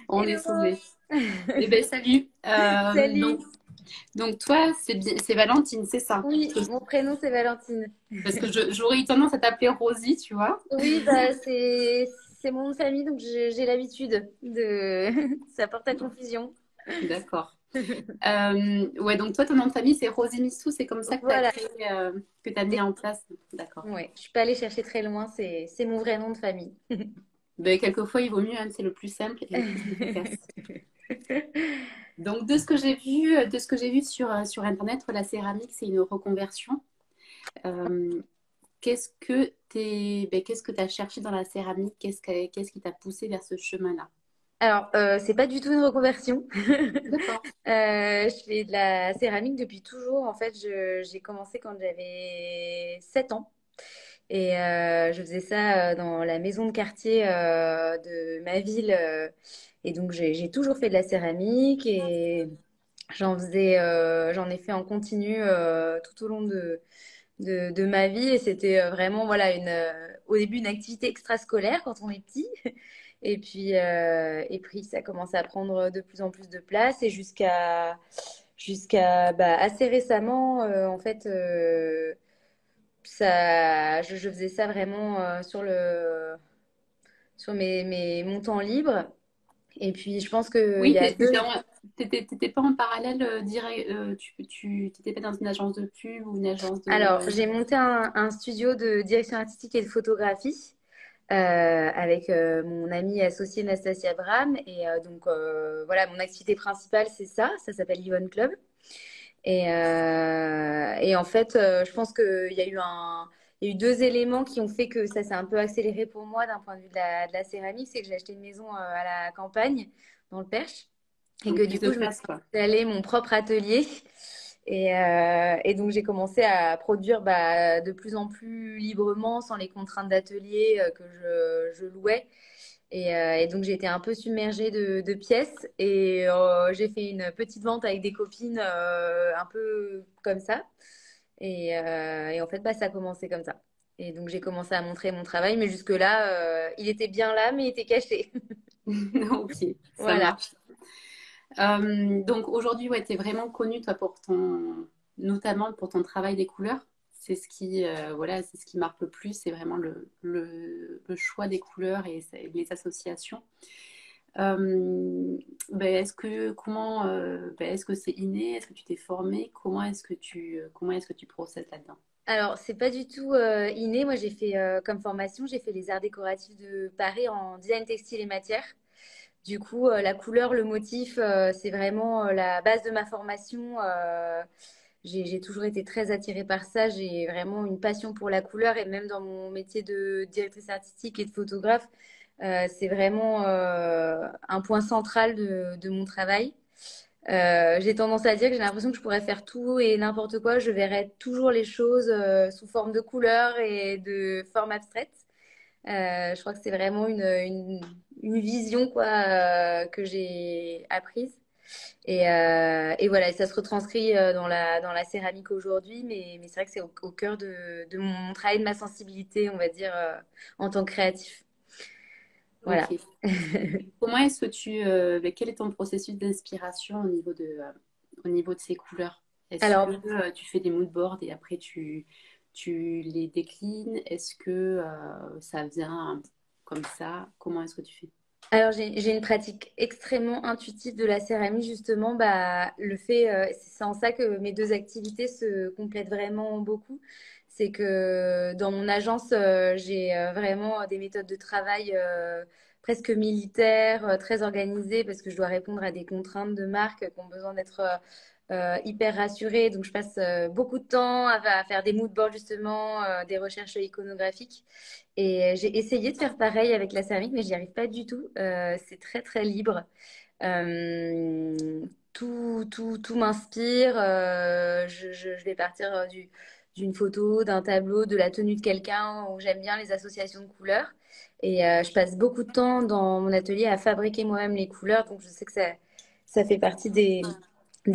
On est Hello! sauvés. Eh ben salut. Salut! Donc toi, c'est Valentine, c'est ça? Oui, mon prénom c'est Valentine. Parce que j'aurais eu tendance à t'appeler Rosie, tu vois? Oui, bah c'est mon nom de famille, donc j'ai l'habitude de ça porte à confusion. D'accord. Ouais, donc toi, ton nom de famille, c'est Rosie Missou, c'est comme ça que tu as Voilà. créé, que tu as mis en place. D'accord. Ouais, je suis pas allée chercher très loin, c'est mon vrai nom de famille. Ben, quelquefois, il vaut mieux, hein, c'est le plus simple et le plus efficace. Donc, de ce que j'ai vu, sur Internet, la céramique, c'est une reconversion. Euh, qu'est-ce que tu as cherché dans la céramique? Qu'est-ce qui t'a poussé vers ce chemin-là? Alors, c'est pas du tout une reconversion. D'accord. Je fais de la céramique depuis toujours. En fait, j'ai commencé quand j'avais 7 ans. Et je faisais ça dans la maison de quartier de ma ville. Et donc, j'ai toujours fait de la céramique et j'en ai fait en continu tout au long de ma vie. Et c'était vraiment, voilà, au début, une activité extrascolaire quand on est petit. Et puis ça commençait à prendre de plus en plus de place et jusqu'à bah, assez récemment, en fait. Je faisais ça vraiment sur mon temps libre. Et puis, je pense qu'il Oui, y a deux. t'étais pas en parallèle direct, t'étais pas dans une agence de pub ou une agence Alors, de... j'ai monté un studio de direction artistique et de photographie avec mon amie associée Nastasia Bram. Et donc, voilà, mon activité principale, c'est ça. Ça s'appelle Yvonne Club. Et en fait, je pense il y a eu deux éléments qui ont fait que ça s'est un peu accéléré pour moi d'un point de vue de la céramique. C'est que j'ai acheté une maison à la campagne, dans le Perche, et que Donc du plus de coup, je me suis place, quoi. installé mon propre atelier. Et donc, j'ai commencé à produire bah, de plus en plus librement, sans les contraintes d'atelier que je louais. Et donc, j'ai été un peu submergée de pièces et j'ai fait une petite vente avec des copines un peu comme ça. Et en fait, bah, ça a commencé comme ça. Et donc, j'ai commencé à montrer mon travail, mais jusque-là, il était bien là, mais il était caché. Ok, ça Voilà. marche. Donc aujourd'hui, ouais, tu es vraiment connue, toi, notamment pour ton travail des couleurs. Voilà, c'est ce qui marque le plus, c'est vraiment le choix des couleurs et les associations. Ben, est-ce que c'est inné? Est-ce que tu t'es formée? Comment est-ce que tu procèdes là-dedans? Alors, c'est pas du tout inné. Moi, j'ai fait comme formation, j'ai fait les arts décoratifs de Paris en design textile et matière. Du coup, la couleur, le motif, c'est vraiment la base de ma formation. J'ai toujours été très attirée par ça. J'ai vraiment une passion pour la couleur et même dans mon métier de directrice artistique et de photographe, c'est vraiment un point central de mon travail. J'ai tendance à dire que j'ai l'impression que je pourrais faire tout et n'importe quoi. Je verrais toujours les choses sous forme de couleurs et de formes abstraites. Je crois que c'est vraiment une vision quoi, que j'ai apprise. Et voilà, et ça se retranscrit dans la céramique aujourd'hui, mais c'est vrai que c'est au cœur de mon travail, de ma sensibilité, on va dire, en tant que créatif. Voilà. Ok. Comment est-ce que quel est ton processus d'inspiration au niveau de ces couleurs? Est-ce que Alors, tu fais des mood boards et après tu les déclines? Est-ce que ça vient comme ça? Comment est-ce que tu fais? alors, j'ai une pratique extrêmement intuitive de la céramique, justement. Bah, c'est en ça que mes deux activités se complètent vraiment beaucoup. C'est que dans mon agence, j'ai vraiment des méthodes de travail presque militaires, très organisées, parce que je dois répondre à des contraintes de marque qui ont besoin d'être hyper rassurées. Donc, je passe beaucoup de temps à faire des mood boards, justement, des recherches iconographiques. Et j'ai essayé de faire pareil avec la céramique, mais j'y arrive pas du tout. C'est très, très libre. Euh, tout m'inspire. Je vais partir d'une photo, d'un tableau, de la tenue de quelqu'un où j'aime bien les associations de couleurs. Et je passe beaucoup de temps dans mon atelier à fabriquer moi-même les couleurs. Donc, je sais que ça fait partie des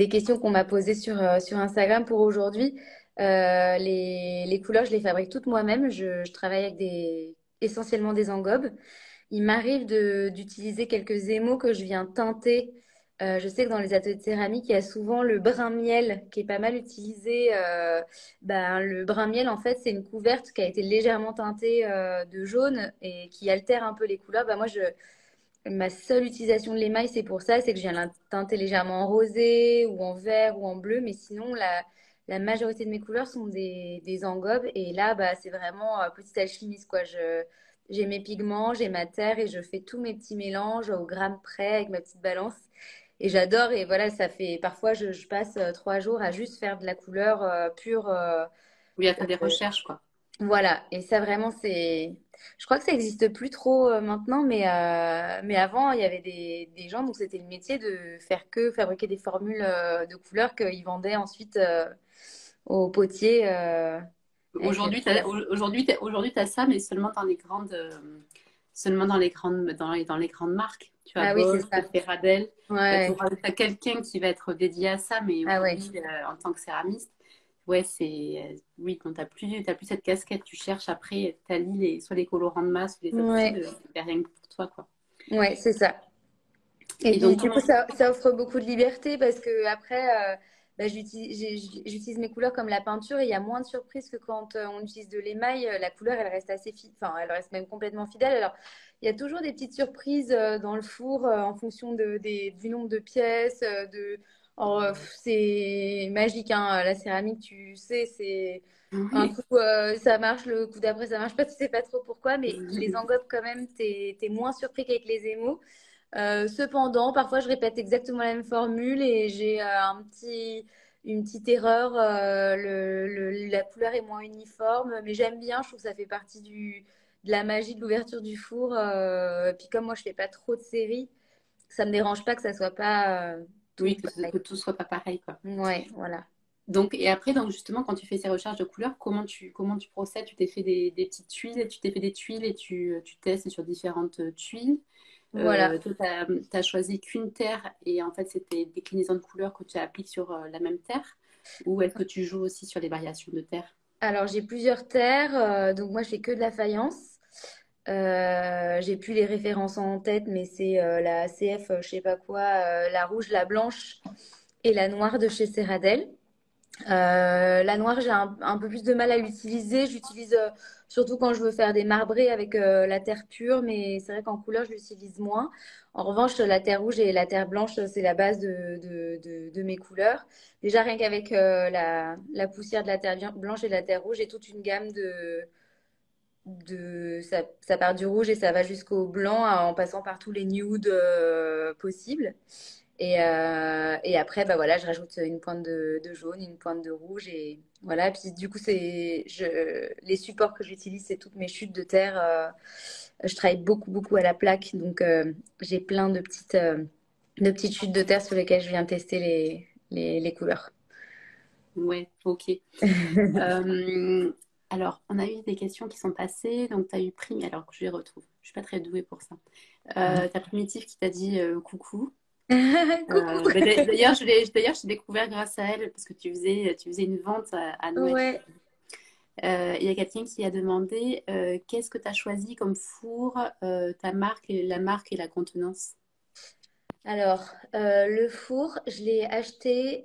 questions qu'on m'a posées sur Instagram pour aujourd'hui. Les couleurs, je les fabrique toutes moi-même. Je travaille avec essentiellement des engobes. il m'arrive d'utiliser quelques émaux que je viens teinter. Je sais que dans les ateliers de céramique, il y a souvent le brin miel qui est pas mal utilisé. Le brin miel, en fait, c'est une couverte qui a été légèrement teintée de jaune et qui altère un peu les couleurs. Ma seule utilisation de l'émail, c'est pour ça, c'est que je viens la teinter légèrement en rosé ou en vert ou en bleu, mais sinon, la majorité de mes couleurs sont des engobes. Et là, c'est vraiment petite alchimiste, quoi. J'ai mes pigments, j'ai ma terre et je fais tous mes petits mélanges au gramme près avec ma petite balance. Et j'adore. Et voilà, ça fait parfois, je passe 3 jours à juste faire de la couleur pure. Oui, à faire des recherches, quoi. Voilà, et ça vraiment, c'est. Je crois que ça n'existe plus trop maintenant, mais avant, il y avait des gens, donc c'était le métier de faire que fabriquer des formules de couleurs qu'ils vendaient ensuite aux potiers avec les Aujourd'hui, couleurs. aujourd'hui, t'as ça, mais seulement dans les grandes, dans les grandes marques. Tu as Ah oui, c'est Bosch, ça. Ferradell. Tu Ouais. as quelqu'un qui va être dédié à ça, mais Ah ouais. aujourd'hui, en tant que céramiste, ouais, oui, quand t'as plus cette casquette, tu cherches après, t'allies soit les colorants de masse ou les autres styles, Ouais. c'est rien que pour toi, quoi. Ouais, c'est ça. Et Et puis, donc, du coup, ça offre beaucoup de liberté parce que après, j'utilise mes couleurs comme la peinture et il y a moins de surprises que quand on utilise de l'émail. La couleur, elle reste assez enfin, elle reste même complètement fidèle. Alors, il y a toujours des petites surprises dans le four en fonction du nombre de pièces. C'est magique, hein, la céramique, tu sais, c'est un oui. coup, ça marche, le coup d'après, ça marche pas, tu sais pas trop pourquoi, mais les engobes, quand même, t'es moins surpris qu'avec les émaux. Cependant, parfois je répète exactement la même formule et j'ai une petite erreur. La couleur est moins uniforme, mais j'aime bien. Je trouve que ça fait partie de la magie de l'ouverture du four. Et puis comme moi je fais pas trop de séries, ça me dérange pas que ça soit pas Oui, tout pareil. que tout soit pas pareil, quoi. Ouais, voilà. Donc, et après, donc justement, quand tu fais ces recherches de couleurs, comment tu procèdes? Tu t'es fait des petites tuiles, tu t'es fait des tuiles et tu testes sur différentes tuiles. Voilà. Toi, tu as choisi qu'une terre et en fait, c'était des déclinaisons de couleurs que tu appliques sur la même terre. Ou est-ce que tu joues aussi sur les variations de terre? Alors j'ai plusieurs terres, donc moi je fais que de la faïence. J'ai plus les références en tête, mais c'est la CF, je sais pas quoi, la rouge, la blanche et la noire de chez Serradel. La noire, j'ai un peu plus de mal à l'utiliser. J'utilise surtout quand je veux faire des marbrés avec la terre pure, mais c'est vrai qu'en couleur, je l'utilise moins. En revanche, la terre rouge et la terre blanche, c'est la base de mes couleurs. Déjà, rien qu'avec la poussière de la terre blanche et de la terre rouge, j'ai toute une gamme ça part du rouge et ça va jusqu'au blanc en passant par tous les nudes possibles. Et après, voilà, je rajoute une pointe de jaune, une pointe de rouge et voilà. Puis du coup, les supports que j'utilise, c'est toutes mes chutes de terre. Je travaille beaucoup, beaucoup à la plaque, donc j'ai plein de petites chutes de terre sur lesquelles je viens tester les couleurs. Ouais, ok. Euh, alors, on a eu des questions qui sont passées. Donc, tu as eu Prime, alors que je les retrouve. Je suis pas très douée pour ça. Tu as Primitif qui t'a dit coucou. Coucou! D'ailleurs, je t'ai découvert grâce à elle parce que tu faisais une vente à Noël. Ouais. Il y a quelqu'un qui a demandé qu'est-ce que tu as choisi comme four, ta marque, la marque et la contenance. Alors, le four, je l'ai acheté.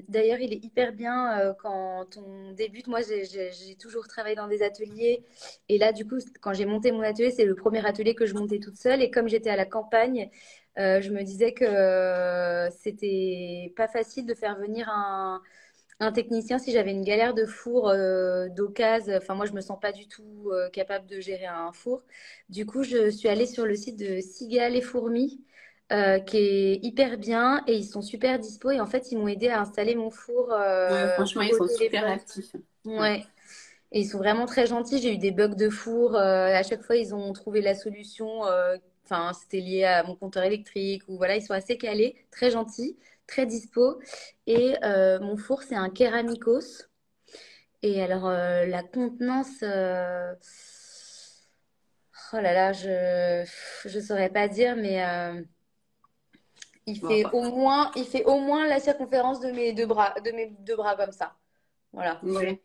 D'ailleurs, il est hyper bien quand on débute. Moi, j'ai toujours travaillé dans des ateliers. Et là, du coup, quand j'ai monté mon atelier, c'est le premier atelier que je montais toute seule. Et comme j'étais à la campagne, je me disais que c'était pas facile de faire venir un technicien si j'avais une galère de four d'occasion. Enfin, moi, je me sens pas du tout capable de gérer un four. Du coup, je suis allée sur le site de Cigale et Fourmis, qui est hyper bien et ils sont super dispo. Et en fait, ils m'ont aidé à installer mon four Ouais, franchement, ils au sont super téléphone. réactifs. Ouais. Ouais. Et ils sont vraiment très gentils. J'ai eu des bugs de four. À chaque fois, ils ont trouvé la solution. Enfin, c'était lié à mon compteur électrique ou voilà, ils sont assez calés, très gentils, très dispo. Et mon four, c'est un Keramikos. Et alors, la contenance, oh là là, je saurais pas dire, mais Bon, il fait au moins la circonférence de mes deux bras comme ça. Voilà. ouais.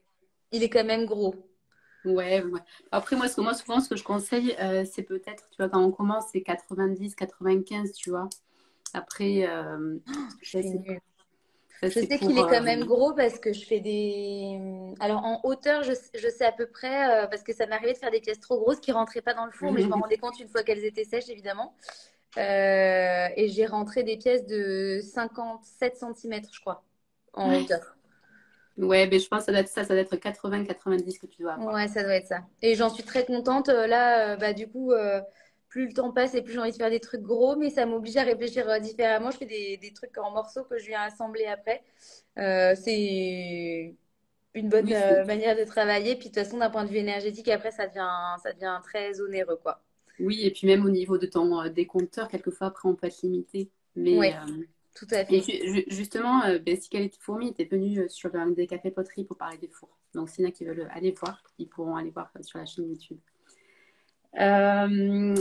Il est quand même gros. Ouais, ouais. Après, moi, souvent, ce que je conseille, c'est peut-être, tu vois, quand on commence, c'est 90, 95, tu vois. Après, Je ça, suis c'est nulle. ça, Je c'est sais qu'il pour. est quand même gros parce que je fais des. Alors en hauteur, je sais à peu près, parce que ça m'est arrivé de faire des pièces trop grosses qui rentraient pas dans le four, mais je m'en rendais compte une fois qu'elles étaient sèches, évidemment. Et j'ai rentré des pièces de 57 centimètres, je crois, en hauteur. Ouais, mais je pense que ça doit être ça, ça doit être 80, 90 que tu dois avoir. Ouais, ça doit être ça. Et j'en suis très contente. Là, bah, du coup, plus le temps passe et plus j'ai envie de faire des trucs gros, mais ça m'oblige à réfléchir différemment. Je fais des trucs en morceaux que je viens assembler après. C'est une bonne Oui, c'est- manière de travailler. Puis de toute façon, d'un point de vue énergétique, après, ça devient très onéreux, quoi. oui, et puis même au niveau de ton décompteur, quelquefois, après, on peut être limité. Mais, Oui, tout à et fait. justement, ben, si Qualité Fourmi était venu sur des cafés poteries pour parler des fours. Donc, s'il y en a qui veulent aller voir, ils pourront aller voir sur la chaîne YouTube.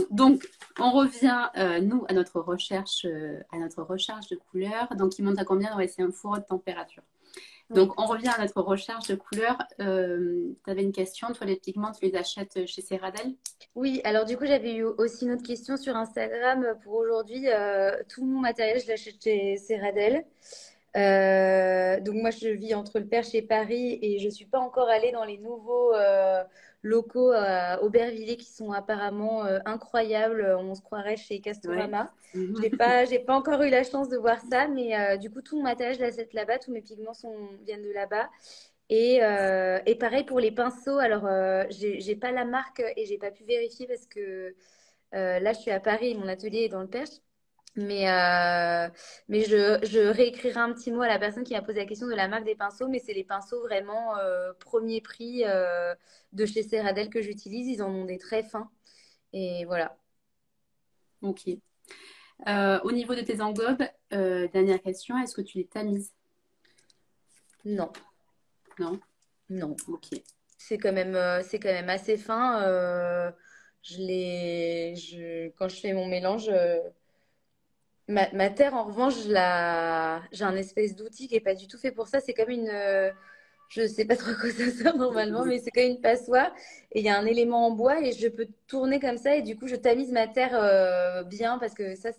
Donc, on revient, nous, à notre recherche de couleurs. Donc, il monte à combien? Ouais, c'est un four haute température. Oui. Donc, on revient à notre recherche de couleurs. Tu avais une question, toi, les pigments, tu les achètes chez Ceradel? Oui, alors du coup, j'avais eu aussi une autre question sur Instagram pour aujourd'hui. Tout mon matériel, je l'achète chez Ceradel. Donc moi, je vis entre le Perche et Paris et je suis pas encore allée dans les nouveaux locaux à Aubervilliers qui sont apparemment incroyables. On se croirait chez Ouais. Castorama. Mhm. J'ai pas encore eu la chance de voir ça, mais du coup, tout mon matériel, je l'achète là-bas. Tous mes pigments viennent de là-bas. Et pareil pour les pinceaux. Alors, j'ai pas la marque et j'ai pas pu vérifier parce que là, je suis à Paris et mon atelier est dans le Perche. Mais je réécrirai un petit mot à la personne qui m'a posé la question de la marque des pinceaux. Mais c'est les pinceaux vraiment premier prix de chez Ceradel que j'utilise. Ils en ont des très fins. Et voilà. Ok. Au niveau de tes englobes, dernière question, est-ce que tu les tamises? Non, Non? non. Ok. C'est quand même assez fin. Quand je fais mon mélange. Ma terre, en revanche, j'ai un espèce d'outil qui est pas du tout fait pour ça. C'est comme je sais pas trop à quoi ça sert normalement, mais c'est comme une passoire. Et il y a un élément en bois et je peux tourner comme ça. Et du coup, je tamise ma terre bien parce que ça,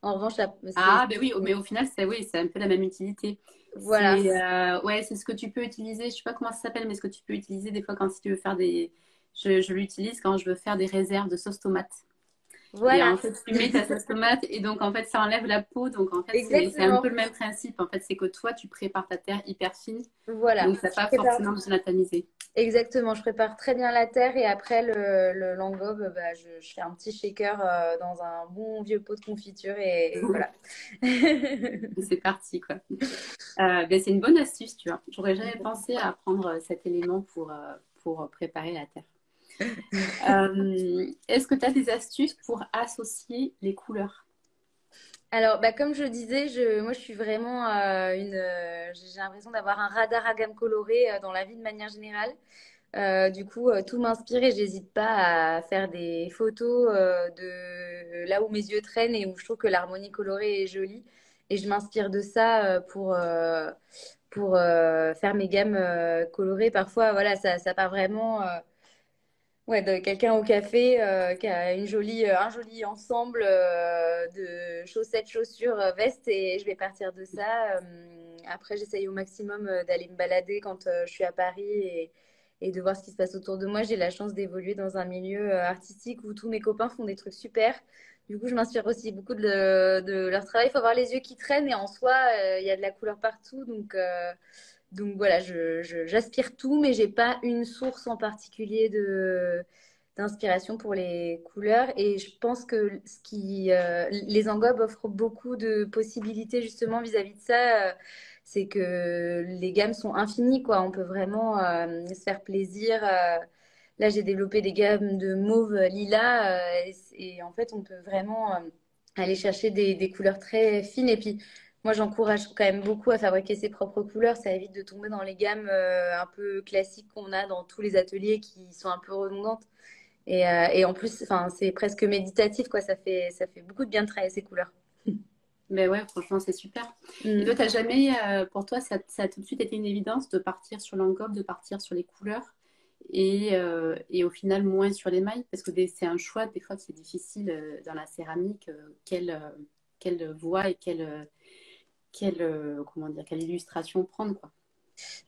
en revanche, Ah, ben oui, mais au final, c'est oui, c'est un peu la même utilité. voilà. Ouais, c'est ce que tu peux utiliser. Je sais pas comment ça s'appelle, mais ce que tu peux utiliser des fois quand si tu veux faire des. Je l'utilise quand je veux faire des réserves de sauce tomate. Et Voilà. en fait, tu mets ta sauce tomate et donc en fait, ça enlève la peau. Donc en fait, c'est un peu Exactement. le même principe. En fait, c'est que toi, tu prépares ta terre hyper fine. Voilà. Donc, ça n'a Je pas prépare. forcément besoin de la tamiser. Exactement. Je prépare très bien la terre et après l'engobe, bah, je fais un petit shaker dans un bon vieux pot de confiture et voilà. Et c'est parti, quoi. Ben, c'est une bonne astuce, tu vois. J'aurais jamais pensé à prendre cet élément pour préparer la terre. Est-ce que tu as des astuces pour associer les couleurs? Alors, bah, comme je disais, moi, je suis vraiment j'ai l'impression d'avoir un radar à gamme colorée dans la vie de manière générale. Du coup, tout m'inspire et j'hésite pas à faire des photos de là où mes yeux traînent et où je trouve que l'harmonie colorée est jolie. Et je m'inspire de ça pour faire mes gammes colorées. Parfois, voilà, ça part vraiment. Ouais, de quelqu'un au café qui a un joli ensemble de chaussettes, chaussures, vestes et je vais partir de ça. Après, j'essaye au maximum d'aller me balader quand je suis à Paris et de voir ce qui se passe autour de moi. J'ai la chance d'évoluer dans un milieu artistique où tous mes copains font des trucs super. Du coup, je m'inspire aussi beaucoup de leur travail. Il faut avoir les yeux qui traînent et en soi, il y a de la couleur partout. Donc voilà, j'aspire tout, mais j'ai pas une source en particulier d'inspiration pour les couleurs. Et je pense que les engobes offrent beaucoup de possibilités justement vis-à-vis de ça. C'est que les gammes sont infinies, quoi. On peut vraiment se faire plaisir. Là, j'ai développé des gammes de mauve lilas et en fait, on peut vraiment aller chercher des couleurs très fines. Et puis, moi, j'encourage quand même beaucoup à fabriquer ses propres couleurs. Ça évite de tomber dans les gammes un peu classiques qu'on a dans tous les ateliers qui sont un peu redondantes. Et en plus, enfin, c'est presque méditatif, quoi. Ça fait beaucoup de bien de travailler ces couleurs. Ben ouais, franchement, c'est super. Et toi, Mm. t'as jamais, pour toi, ça a tout de suite été une évidence de partir sur l'engobe, de partir sur les couleurs et au final moins sur l'émail, parce que c'est un choix des fois qui est difficile dans la céramique, quelle voie et comment dire, quelle illustration prendre, quoi.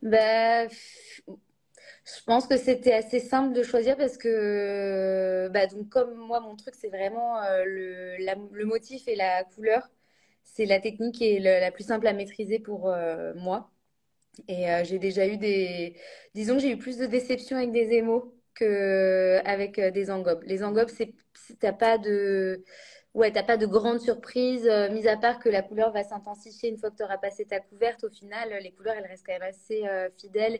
Bah, je pense que c'était assez simple de choisir parce que, bah, donc comme moi, mon truc, c'est vraiment le motif et la couleur. C'est la technique qui est la plus simple à maîtriser pour moi. Et j'ai déjà eu disons que j'ai eu plus de déceptions avec des émaux qu'avec des engobes. Les engobes, t'as pas de, ouais, t'as pas de grande surprise, mis à part que la couleur va s'intensifier une fois que tu auras passé ta couverte. Au final, les couleurs, elles restent quand même assez fidèles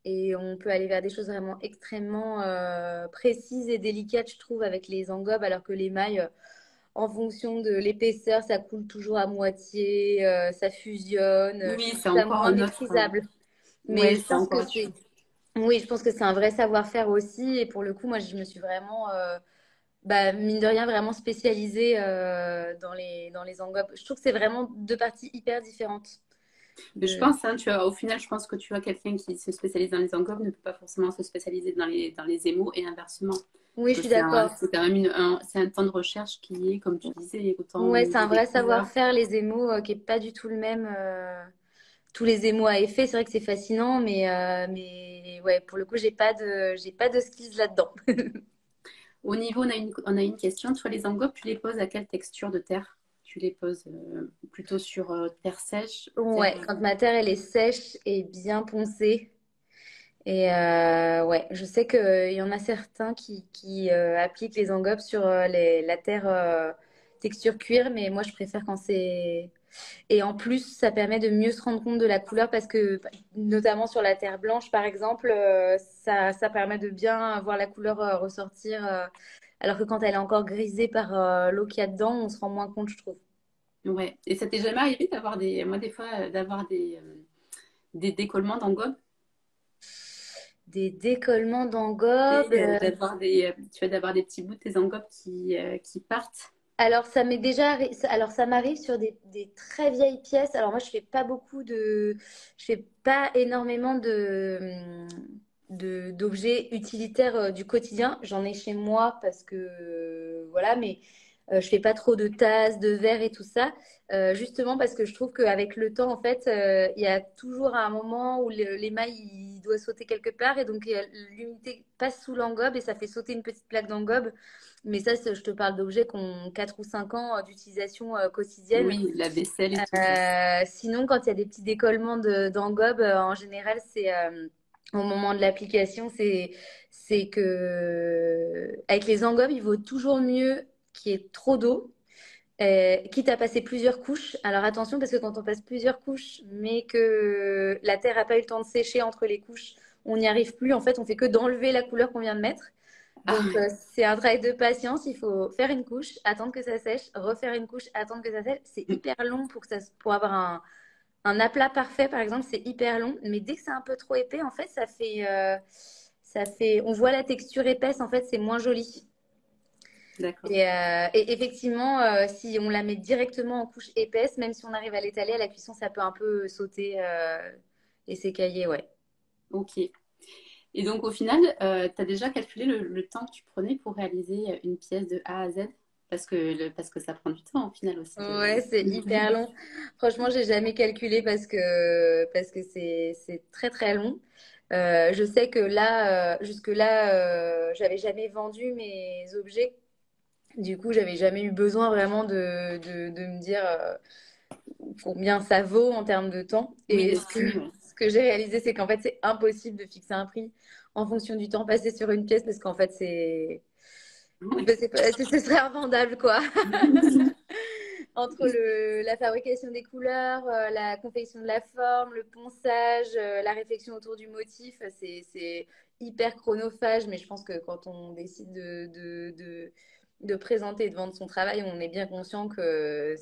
et on peut aller vers des choses vraiment extrêmement précises et délicates, je trouve, avec les engobes, alors que l'émail, en fonction de l'épaisseur, ça coule toujours à moitié, ça fusionne. Je Oui, trouve c'est ça encore moins un autre. maîtrisable. Mais Ouais, je c'est pense encore que autre chose. oui, je pense que c'est un vrai savoir-faire aussi. Et pour le coup, moi, je me suis vraiment, bah, mine de rien, vraiment spécialisée dans les engobes. Je trouve que c'est vraiment deux parties hyper différentes. Mais je De... pense, hein, au final, je pense que tu vois, quelqu'un qui se spécialise dans les engobes ne peut pas forcément se spécialiser dans les émaux et inversement. Oui, je Parce suis que d'accord. c'est quand même c'est un temps de recherche qui est, comme tu disais, autant au Ouais, c'est niveau un des vrai couleurs. savoir-faire, les émaux, qui est pas du tout le même. Tous les émaux à effet, c'est vrai que c'est fascinant, mais ouais, pour le coup, j'ai pas de skills là-dedans. Au niveau, on a une question. Toi, les engobes, tu les poses à quelle texture de terre? Tu les poses plutôt sur terre sèche, terre. Ouais, quand ma terre elle est sèche et bien poncée. Et ouais, je sais qu'il y en a certains qui appliquent les engobes sur la terre texture cuir, mais moi je préfère quand c'est. Et en plus, ça permet de mieux se rendre compte de la couleur parce que, notamment sur la terre blanche par exemple, ça permet de bien voir la couleur ressortir. Alors que quand elle est encore grisée par l'eau qu'il y a dedans, on se rend moins compte, je trouve. Ouais. Et ça t'est jamais arrivé d'avoir moi des fois, d'avoir des décollements d'engobes? Des décollements d'engobes. Tu vas d'avoir des petits bouts de tes engobes qui partent. Alors, alors, ça m'arrive sur des très vieilles pièces. Alors, moi, je fais pas énormément d'objets utilitaires du quotidien. J'en ai chez moi parce que, voilà, mais je fais pas trop de tasses, de verres et tout ça. Justement parce que je trouve qu'avec le temps, en fait, il y a toujours un moment où l'émail, il doit sauter quelque part et donc l'humidité passe sous l'engobe et ça fait sauter une petite plaque d'engobe. Mais ça, je te parle d'objets qui ont 4 ou 5 ans d'utilisation quotidienne. Oui, la vaisselle et tout. Sinon, quand il y a des petits décollements d'engobe, en général, c'est au moment de l'application, c'est que avec les engobes, il vaut toujours mieux qu'il y ait trop d'eau, quitte à passer plusieurs couches. Alors attention, parce que quand on passe plusieurs couches, mais que la terre n'a pas eu le temps de sécher entre les couches, on n'y arrive plus. En fait, on fait que d'enlever la couleur qu'on vient de mettre. Ah, Donc, c'est un travail de patience. Il faut faire une couche, attendre que ça sèche, refaire une couche, attendre que ça sèche. C'est hyper long pour avoir un aplat parfait, par exemple, c'est hyper long. Mais dès que c'est un peu trop épais, en fait, on voit la texture épaisse. En fait, c'est moins joli. d'accord. Et effectivement, si on la met directement en couche épaisse, même si on arrive à l'étaler à la cuisson, ça peut un peu sauter et s'écailler, ouais. Ok. Et donc, au final, tu as déjà calculé le temps que tu prenais pour réaliser une pièce de A à Z? Parce que ça prend du temps, au final, aussi. Ouais, c'est hyper long. Franchement, j'ai jamais calculé parce que c'est très très long. Je sais que là, jusque-là, j'avais jamais vendu mes objets. Du coup, j'avais jamais eu besoin vraiment de me dire combien ça vaut en termes de temps. Oui, Et de prix, ouais. ce que j'ai réalisé, c'est qu'en fait, c'est impossible de fixer un prix en fonction du temps passé sur une pièce parce qu'en fait, Ouais. ce serait invendable, quoi. Entre la fabrication des couleurs, la confection de la forme, le ponçage, la réflexion autour du motif, c'est hyper chronophage. Mais je pense que quand on décide de présenter et de vendre son travail, on est bien conscient que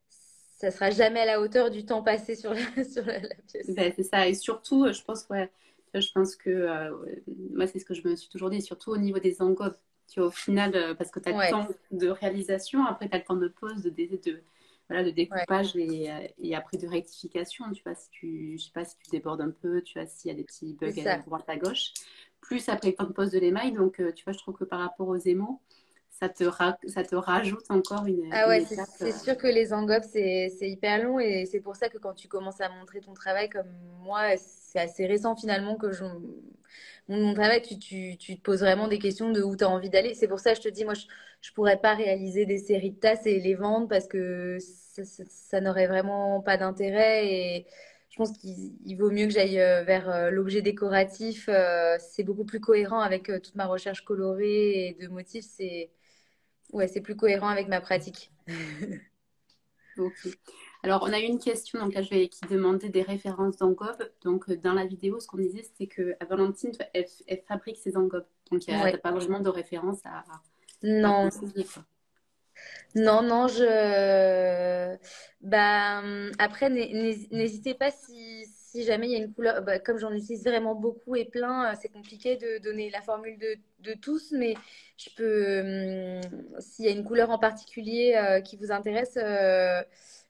ça sera jamais à la hauteur du temps passé sur sur la pièce. Ben, c'est ça. Et surtout, je pense, ouais, je pense que moi, c'est ce que je me suis toujours dit, surtout au niveau des engobes. Tu vois, au final, parce que tu as le Ouais, temps de réalisation, après, tu as le temps de pose, voilà, de Ouais, découpage et après de rectification. Tu vois, si je sais pas si tu débordes un peu, tu vois, s'il y a des petits c'est bugs à ça. droite, à gauche. Plus après quand tu poses de l'émail. Donc, tu vois, je trouve que par rapport aux émaux, ça te rajoute encore Ah une ouais, étape. c'est sûr que les engobes, c'est hyper long et c'est pour ça que quand tu commences à montrer ton travail comme moi, c'est assez récent finalement que mon travail, tu te poses vraiment des questions de où tu as envie d'aller. C'est pour ça que je te dis, moi, je pourrais pas réaliser des séries de tasses et les vendre parce que ça n'aurait vraiment pas d'intérêt et je pense qu'il vaut mieux que j'aille vers l'objet décoratif. C'est beaucoup plus cohérent avec toute ma recherche colorée et de motifs. Ouais, c'est plus cohérent avec ma pratique. Ok. Alors, on a eu une question, donc là, qui demandait des références d'engobes. Donc, dans la vidéo, ce qu'on disait, c'est que Valentine, toi, elle fabrique ses engobes. Donc, tu n'as Ouais. pas vraiment de référence à Non, conseiller, quoi. non, non, bah, après, n'hésitez pas si jamais il y a une couleur. Bah, comme j'en utilise vraiment beaucoup et plein, c'est compliqué de donner la formule de tous, mais je peux, s'il y a une couleur en particulier qui vous intéresse,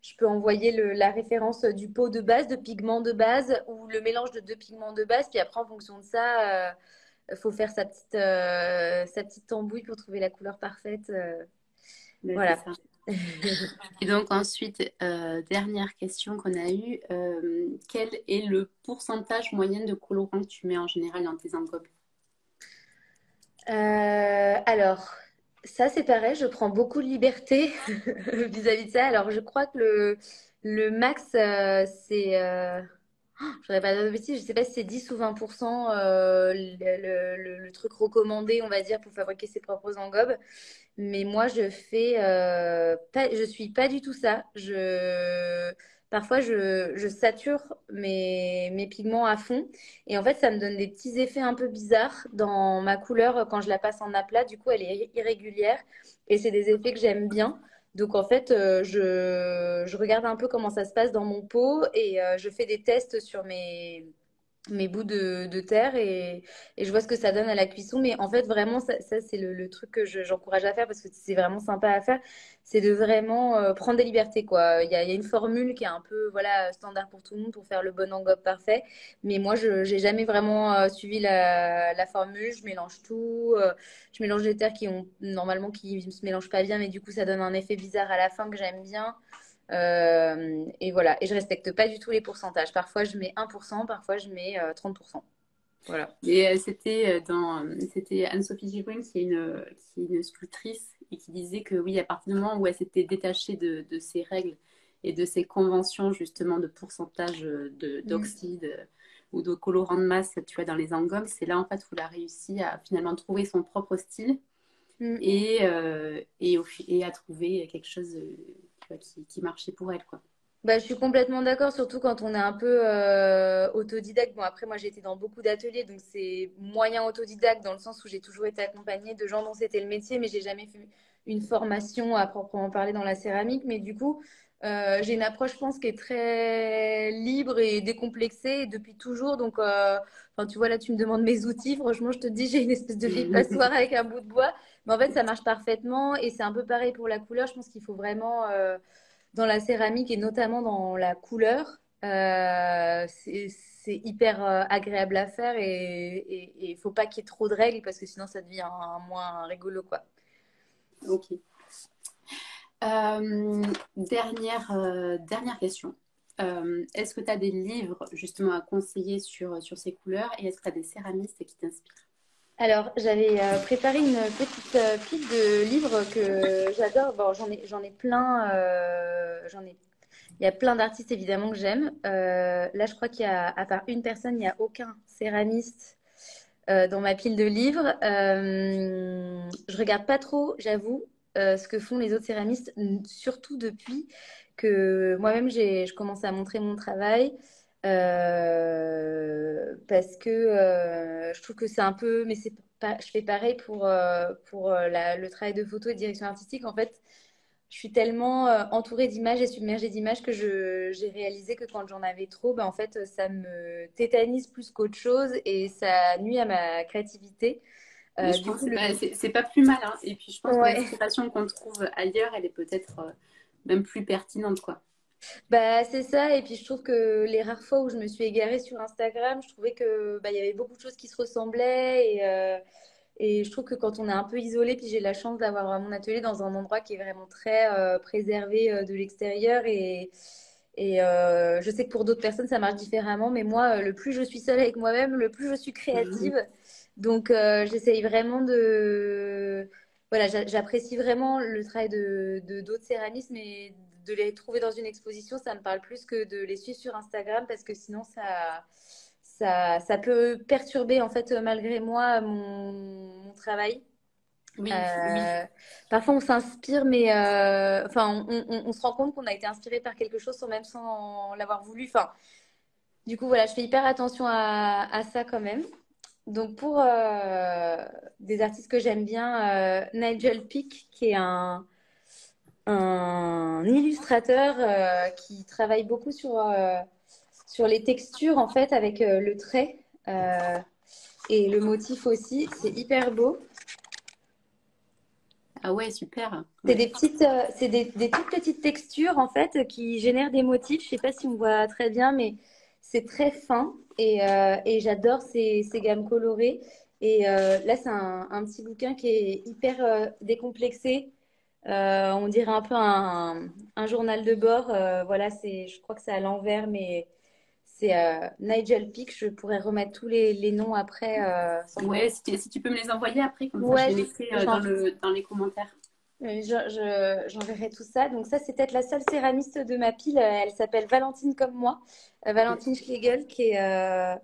je peux envoyer la référence du pot de base, de pigment de base ou le mélange de deux pigments de base. Puis après, en fonction de ça, faut faire sa petite tambouille pour trouver la couleur parfaite. Ouais, c'est Voilà. ça. Et donc, ensuite, dernière question qu'on a eue, quel est le pourcentage moyen de colorant que tu mets en général dans tes engobes? Alors, ça c'est pareil, je prends beaucoup de liberté vis-à-vis de ça. Alors, je crois que le max, je voudrais pas dire de bêtises, je sais pas si c'est 10 ou 20% le truc recommandé, on va dire, pour fabriquer ses propres engobes. Mais moi, je suis pas du tout ça. Parfois, je sature mes pigments à fond. Et en fait, ça me donne des petits effets un peu bizarres dans ma couleur quand je la passe en aplat. Du coup, elle est irrégulière. Et c'est des effets que j'aime bien. Donc, en fait, je regarde un peu comment ça se passe dans mon pot et je fais des tests sur mes bouts de terre et je vois ce que ça donne à la cuisson. Mais en fait, vraiment, ça c'est le truc que j'encourage à faire parce que c'est vraiment sympa à faire. C'est de vraiment prendre des libertés, quoi. Il y a une formule qui est un peu voilà, standard pour tout le monde pour faire le bon engobe parfait. Mais moi, je n'ai jamais vraiment suivi la formule. Je mélange tout. Je mélange des terres qui ont normalement qui ne se mélangent pas bien, mais du coup, ça donne un effet bizarre à la fin que j'aime bien. Et voilà. Et je respecte pas du tout les pourcentages. Parfois, je mets 1%, parfois, je mets 30%. Voilà. Et c'était Anne-Sophie Gibouin qui est une sculptrice et qui disait que oui, à partir du moment où elle s'était détachée de ces règles et de ces conventions justement de pourcentage Mm. d'oxyde ou de colorant de masse, tu vois, dans les engobes, c'est là en fait où elle a réussi à finalement trouver son propre style Mm. et à trouver quelque chose tu vois, qui marchait pour elle, quoi. Bah, je suis complètement d'accord, surtout quand on est un peu autodidacte. Bon, après, moi, j'ai été dans beaucoup d'ateliers, donc c'est moyen autodidacte dans le sens où j'ai toujours été accompagnée de gens dont c'était le métier, mais j'ai jamais fait une formation à proprement parler dans la céramique. Mais du coup, j'ai une approche, je pense, qui est très libre et décomplexée depuis toujours. Donc, enfin, tu vois, là, tu me demandes mes outils. Franchement, je te dis, j'ai une espèce de vieille passoire avec un bout de bois. Mais en fait, ça marche parfaitement et c'est un peu pareil pour la couleur. Je pense qu'il faut vraiment dans la céramique et notamment dans la couleur, c'est hyper agréable à faire et il faut pas qu'il y ait trop de règles parce que sinon ça devient moins rigolo, quoi. Ok. Dernière question. Est-ce que tu as des livres justement à conseiller sur ces couleurs et est-ce que tu as des céramistes qui t'inspirent? Alors, j'avais préparé une petite pile de livres que j'adore. Bon, j'en ai plein. Il y a plein d'artistes évidemment que j'aime. Là, je crois qu'il y a, à part une personne, il n'y a aucun céramiste dans ma pile de livres. Je regarde pas trop, j'avoue, ce que font les autres céramistes, surtout depuis que moi-même je commence à montrer mon travail. Parce que je trouve que c'est un peu, mais c'est pas, je fais pareil pour le travail de photo et de direction artistique. En fait, je suis tellement entourée d'images et submergée d'images que j'ai réalisé que quand j'en avais trop, ben, en fait, ça me tétanise plus qu'autre chose et ça nuit à ma créativité. Mais je Du pense coup, que c'est pas plus mal, hein. Et puis je pense que ouais, l'inspiration qu'on trouve ailleurs, elle est peut-être même plus pertinente, quoi. Bah, c'est ça. Et puis, je trouve que les rares fois où je me suis égarée sur Instagram, je trouvais que bah, il y avait beaucoup de choses qui se ressemblaient. Et je trouve que quand on est un peu isolé, puis j'ai la chance d'avoir mon atelier dans un endroit qui est vraiment très préservé de l'extérieur. Je sais que pour d'autres personnes, ça marche différemment. Mais moi, le plus je suis seule avec moi-même, le plus je suis créative. Donc, j'essaye vraiment de... Voilà, j'apprécie vraiment le travail de d'autres céramistes, mais de les trouver dans une exposition, ça me parle plus que de les suivre sur Instagram parce que sinon, ça peut perturber, en fait, malgré moi, mon travail. Oui, oui. Euh, Parfois, on s'inspire, mais enfin, on se rend compte qu'on a été inspiré par quelque chose sans l'avoir voulu. Enfin, du coup, voilà, je fais hyper attention à ça quand même. Donc pour des artistes que j'aime bien, Nigel Peak, qui est un illustrateur qui travaille beaucoup sur les textures en fait avec le trait euh, et le motif aussi. C'est hyper beau. Ah ouais, super. C'est Ouais. des petites, c'est des toutes petites textures en fait qui génèrent des motifs. Je sais pas si on voit très bien, mais c'est très fin et j'adore ces gammes colorées. Et là, c'est un petit bouquin qui est hyper décomplexé. On dirait un peu un journal de bord. Voilà, je crois que c'est à l'envers, mais c'est Nigel Peak. Je pourrais remettre tous les noms après sans problème. Ouais, si tu peux me les envoyer après, comme ça je Ouais, les mettrai j'en dans les commentaires. J'enverrai tout ça. Donc ça, c'est peut-être la seule céramiste de ma pile. Elle s'appelle Valentine comme moi, Valentine Schlegel, qui est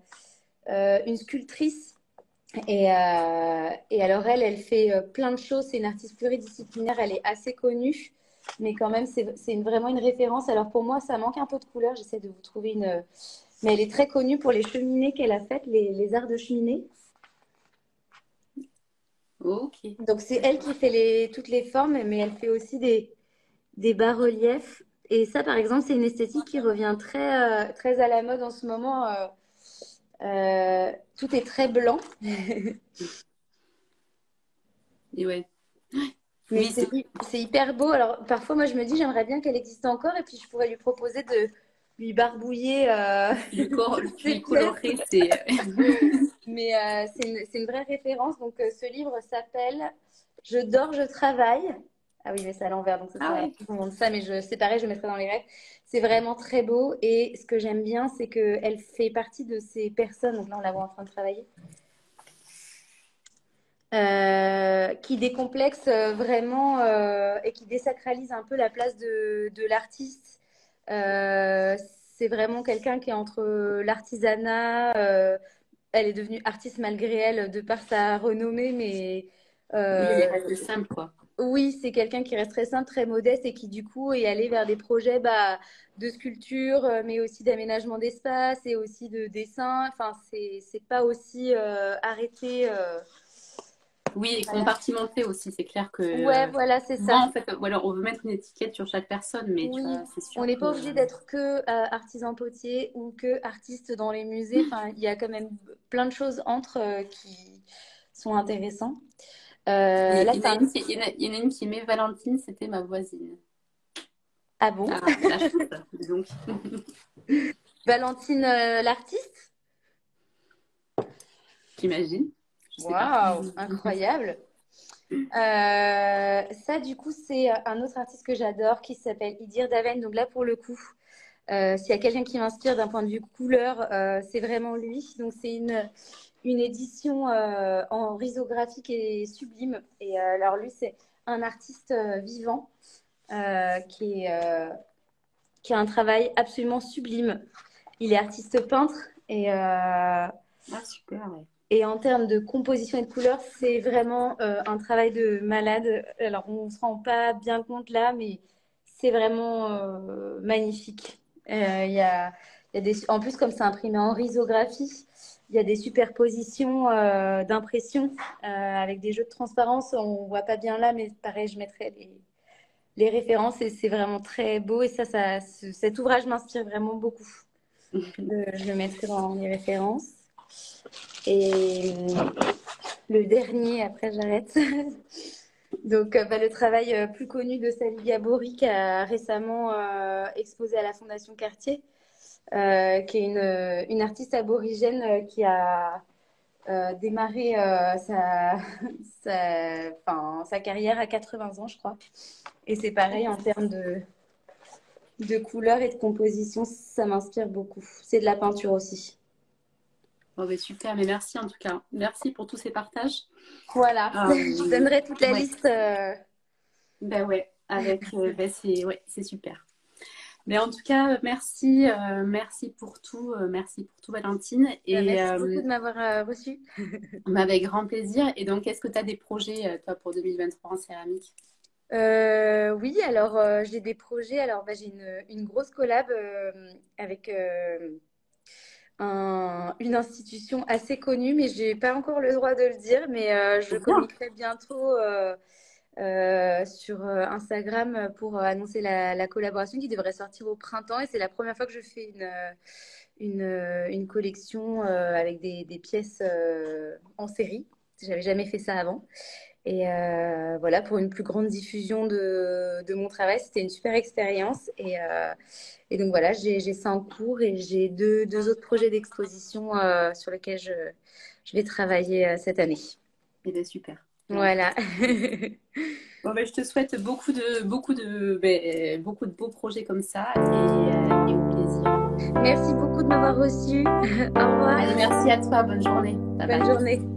une sculptrice. Et alors elle fait plein de choses. C'est une artiste pluridisciplinaire. Elle est assez connue, mais quand même, c'est vraiment une référence. Alors pour moi, ça manque un peu de couleur. J'essaie de vous trouver une. Mais elle est très connue pour les cheminées qu'elle a faites, les arts de cheminée. Ok, Donc c'est elle d'accord. qui fait toutes les formes, mais elle fait aussi des bas-reliefs. Et ça, par exemple, c'est une esthétique qui revient très à la mode en ce moment. Tout est très blanc, Et ouais. mais Oui, c'est c'est hyper beau. Alors, parfois, moi, je me dis, j'aimerais bien qu'elle existe encore et puis je pourrais lui proposer de lui barbouiller tu ses lui pièces. colorerais, c'est. Mais c'est une vraie référence. Donc, ce livre s'appelle Je dors, je travaille. Ah oui, mais c'est à l'envers, donc ce Ah sera ouais. ça, mais c'est pareil, je mettrai dans les rêves. C'est vraiment très beau. Et ce que j'aime bien, c'est qu'elle fait partie de ces personnes, donc là, on la voit en train de travailler, qui décomplexent vraiment et qui désacralisent un peu la place de l'artiste. Euh, c'est vraiment quelqu'un qui est entre l'artisanat, elle est devenue artiste malgré elle de par sa renommée, mais Oui, elle euh, reste simple, quoi. oui, c'est quelqu'un qui reste très simple, très modeste et qui du coup est allé vers des projets de sculpture, mais aussi d'aménagement d'espace et aussi de dessin. Enfin, c'est pas aussi arrêté. Oui, et Voilà. compartimenté aussi. C'est clair que Ouais, voilà, c'est ça. souvent, en fait, voilà, on veut mettre une étiquette sur chaque personne, mais tu Oui, vois, c'est on sûr n'est que. pas obligé d'être que artisan potier ou que artiste dans les musées. Enfin, il y a quand même plein de choses entre qui sont intéressantes. Il Là, y en c'est a un... une il y en a une qui aimait Valentine, c'était ma voisine. Ah bon? Ah, la chance, dis donc. Valentine, l'artiste? J'imagine. Je sais pas. Waouh, incroyable. Ça, du coup, c'est un autre artiste que j'adore qui s'appelle Idir Daven. Donc là, pour le coup, s'il y a quelqu'un qui m'inspire d'un point de vue couleur, c'est vraiment lui. Donc c'est une édition en risographie qui est sublime. Et alors lui, c'est un artiste vivant qui a un travail absolument sublime. Il est artiste peintre Ah, super, ouais. et en termes de composition et de couleur, c'est vraiment un travail de malade. Alors, on ne se rend pas bien compte là, mais c'est vraiment magnifique. Il y a en plus, comme c'est imprimé en risographie, il y a des superpositions d'impression avec des jeux de transparence. On ne voit pas bien là, mais pareil, je mettrai les références et c'est vraiment très beau. Et cet ouvrage m'inspire vraiment beaucoup. Je le mettrai dans les références. Et le dernier, après j'arrête, Donc, le travail plus connu de Sally Gabori qui a récemment exposé à la Fondation Cartier, qui est une artiste aborigène qui a démarré sa carrière à 80 ans, je crois. Et c'est pareil en termes de couleurs et de composition, ça m'inspire beaucoup. C'est de la peinture aussi. Bon, ben, super, mais merci en tout cas. Merci pour tous ces partages. Voilà, je donnerai toute la Ouais, liste. ben ouais, ouais, c'est super. Mais en tout cas, merci, merci pour tout, Valentine. Et Merci beaucoup de m'avoir reçue. bah, avec grand plaisir. Et donc, est-ce que tu as des projets, toi, pour 2023 en céramique? Oui, alors j'ai des projets. Alors j'ai une grosse collab avec une institution assez connue, mais j'ai pas encore le droit de le dire. Mais je Trop bien. communiquerai bientôt sur Instagram pour annoncer la collaboration qui devrait sortir au printemps. Et c'est la première fois que je fais une collection avec des pièces en série. J'avais jamais fait ça avant. Et voilà, pour une plus grande diffusion de mon travail, c'était une super expérience. Et donc voilà, j'ai ça en cours et j'ai deux autres projets d'exposition sur lesquels je vais travailler cette année. Eh bien, super. Bon, en tout cas, Voilà. bon, ben, je te souhaite beaucoup de beaux projets comme ça et au plaisir. Merci beaucoup de m'avoir reçu. Au revoir. Allez, merci à toi. Bonne journée. Bye Bonne bye. journée.